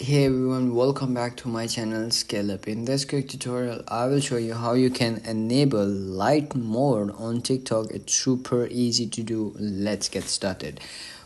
Hey everyone, welcome back to my channel Scale Up. In this quick tutorial, I will show you how you can enable light mode on TikTok. It's super easy to do. Let's get started.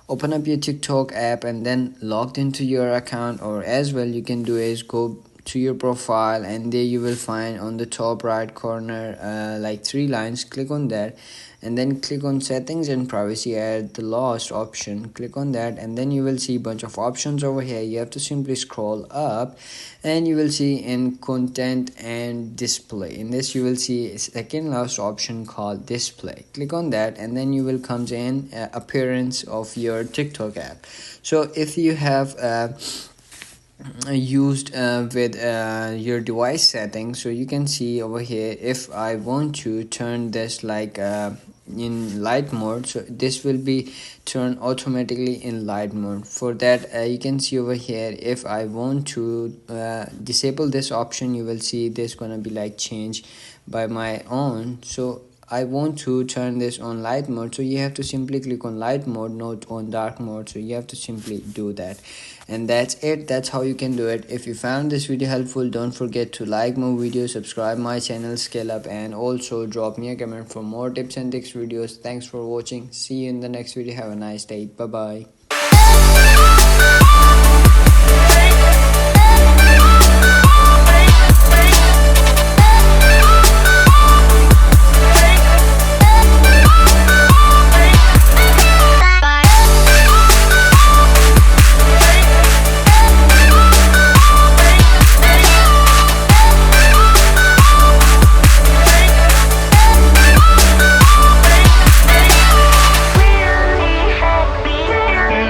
Open up your TikTok app and then logged into your account, or as well you can do is go to your profile, and there you will find on the top right corner like three lines. Click on that and then click on settings and privacy at the last option. Click on that and then you will see a bunch of options over here. You have to simply scroll up and you will see in content and display. In this you will see a second last option called display. Click on that and then you will come in appearance of your TikTok app. So if you have used with your device settings, so you can see over here, if I want to turn this like in light mode, so this will be turned automatically in light mode. For that you can see over here, if I want to disable this option, you will see this gonna be like change by my own. So I want to turn this on light mode, so you have to simply click on light mode, not on dark mode. So you have to simply do that, and that's it. That's how you can do it. If you found this video helpful, don't forget to like my video, subscribe my channel Scale Up, and also drop me a comment for more tips and tricks videos. Thanks for watching. See you in the next video. Have a nice day. Bye bye.